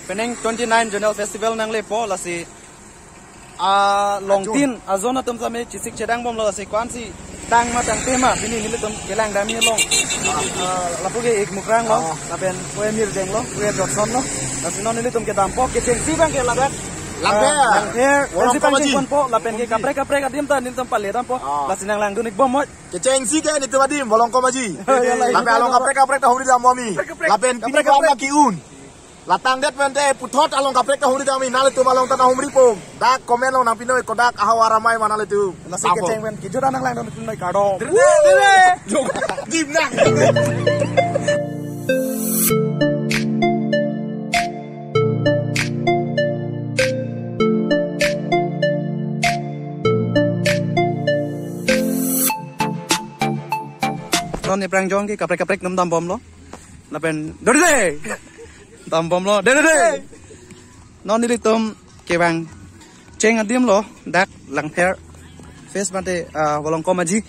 peneng 29 Journal Festival nang lepo lasi longtin azona tum same chisik chedang bom lasi kwansi tang ma tang tema bini nili tum kelang dami long lapu ge ek mukrang lo lapen koe mir deng lo koe dotson lo lasi non nili tum ke dampo ke cengsi bang ke labak langper pensi bang ke konpo lapen ke kapre adim ta nili tum palle dampo lasi nang lang dunik bom mo ke cengsi ke nitu adim bolong ko maji lapen along kapre ta huri dam momi lapen pini ko ma kiun latang det mente puthot along kapre ta huri dam nale tu malong tanah humri pom dak komen lo nang pinoi kodak ahawara mai manale tu lasi ke ceng ben kijura nang lang dunik noi kado dim nang non ni prang jong ki kaprek nam dam bom lo lapen dode dam bom lo dode non ni tum ke bang ceng adim lo dak lang pher face bante bolong ko maji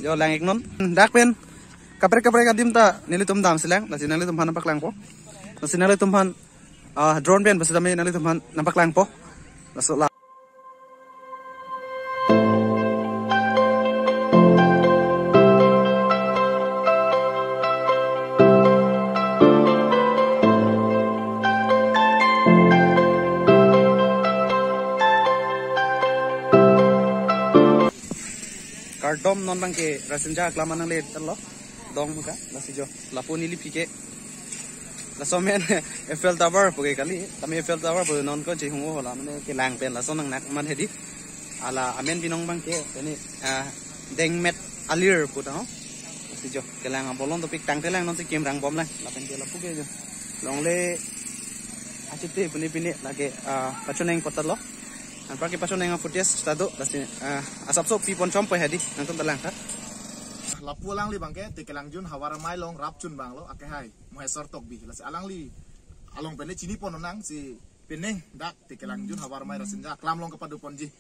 jo lang ik non dak pen kaprek adim ta nili tum dam silang lasi nali tum han nampak lang po lasi nali tum han drone pen basi dami nali tum han nampak lang po laso la dom non bang ke rasenja klama nang le lo dong muka lasi jo lapo nili pike la somen Eiffel Tower puge kali tami Eiffel Tower pu non ko ji hungo hola mane ke lang pen la sonang nak man hedi ala amen binong bang ke tani deng met alir pu ta ho lasi jo ke lang bolon to pik tang te lang non se kem rang bom lang la pen ke la puge jo long le achite puni la ke pachoneng potal lo ang pagi paso na yung footage stado lasi asap so pipon chompo hedi nang talang ka lapu lang li bangke tikelang jun hawara mai long rap chun bang lo ake hai mohesor tok bi lasi alang li along pene chini pon nang si peneng dak tikelang jun hawara mai rasenja klam long kapadu ponji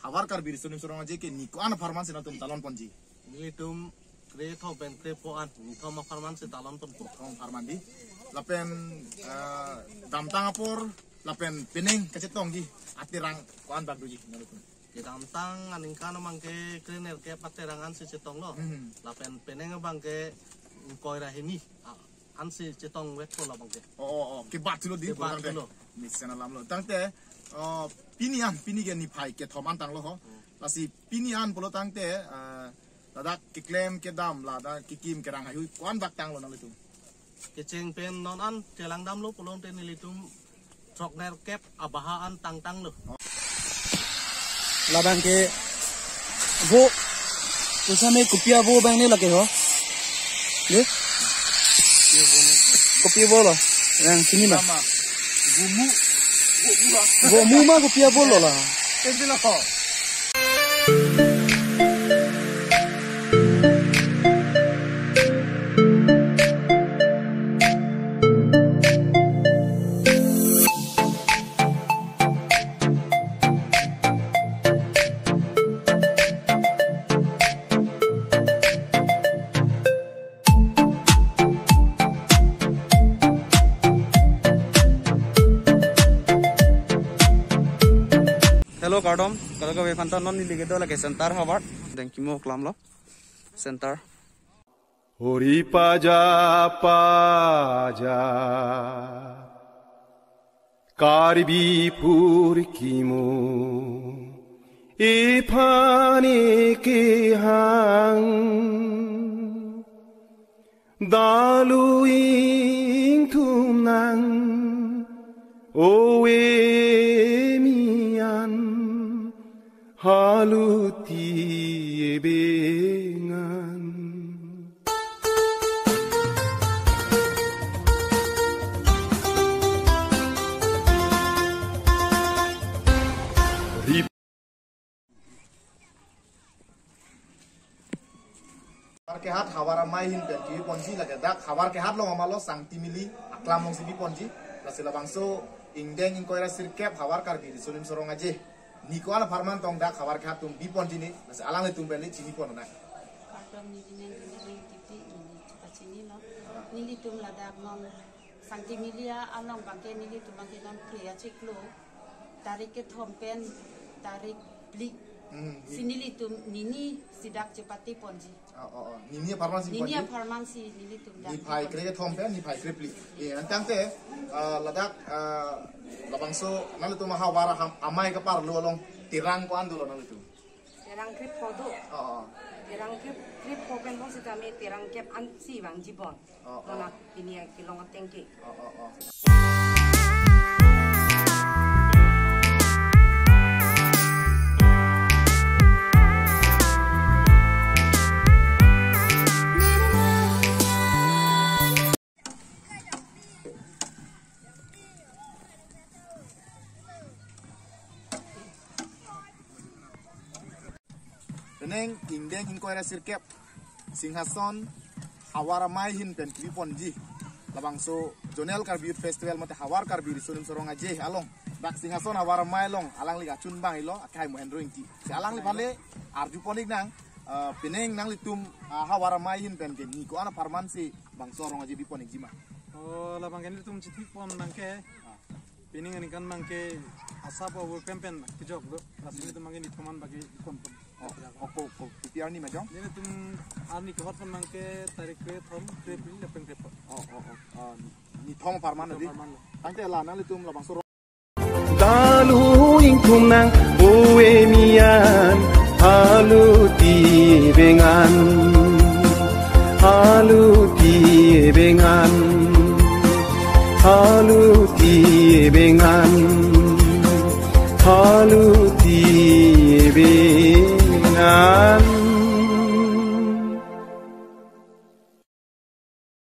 hawar kar bir sunim surong aje ke niko an farman sinatum talon ponji ni tum kre tho ben kre po an ni tho ma farman se talon pon po farman di lapen damtang apor lapen peneng kacetong ji atirang kuan bagduji menurutku kita antang aning kana mangke krener ke paterangan si cetong lo lapen peneng bangke koira hini an si cetong wet ko lo bangke ke bat lo di kurang de misana lam lo tangte pini ge ni phai ke thoman tang lo ho lasi pinian polo tangte dadak ke klem ke dam la da kikim ke rang hayu kuan bak tang lo nang itu ke ceng pen non an telang dam lo polong ten litum trokner kep abahaan tang lo labang ke bo usame kupia bo bang ni lage ho le kupia bo lo yang sini mah gumu mah kupia bo lo lah endila ho hello kardom kalau kau fantan non ni ligedo lagi center hawar dan kimo klam lo center hori paja karbi pur kimo ipani ke hang daluing tumnang owe haluti ebengan ke hat hawara mai hin pen ki ponji lage dak hawar ke hat lo amalo sang timili aklam long sibi ponji lasila bangso ingdeng ing koira sirkep hawar kar bi sulim sorong aje niko ala farman tong dak hawar ke hat tum bi ponji ni las alang le tum ben ni chini pon na Nili tum la dak non Santi milia along bangke mili tu bangke non pria ciklo tarik ke thompen tarik blik sinili tu nini sidak cepati ponji Nini farmasi nini farmasi nili tu ni pai kre thompe ni pai kripli antang te ladak labangso nalu tu mahawara amai ka par lu long tirang ko andulo nalu tu tirang krip podo tirang krip popen bong si kami tirang kep ansi bang jibon lona ini kilong tengki Neng indeng inkoira sirkep Singhason hawara mai hin pen kiponji labangso jonel karbir festival mate hawar karbir sunum sorong aje along dak Singhason hawara mai long alang liga chun bang ilo akai mohendro inti si alang li bale arju ponik nang peneng nang litum hawara mai hin pen ni ko ana farmansi bang sorong aje biponik jima labang kan litum chitik pon nangke pening ani kan mangke asapa wo pempen kijok lo rasmi tu mangke ni teman bagi kon ko piar ni majong ini tum arni ke hotman mangke tarik ke thom krepil lepeng krep ni thom farman di tante la nang litum labang sorong dalu ingkum nang uwe mian halu tibengan halu tibengan halu tibengan halu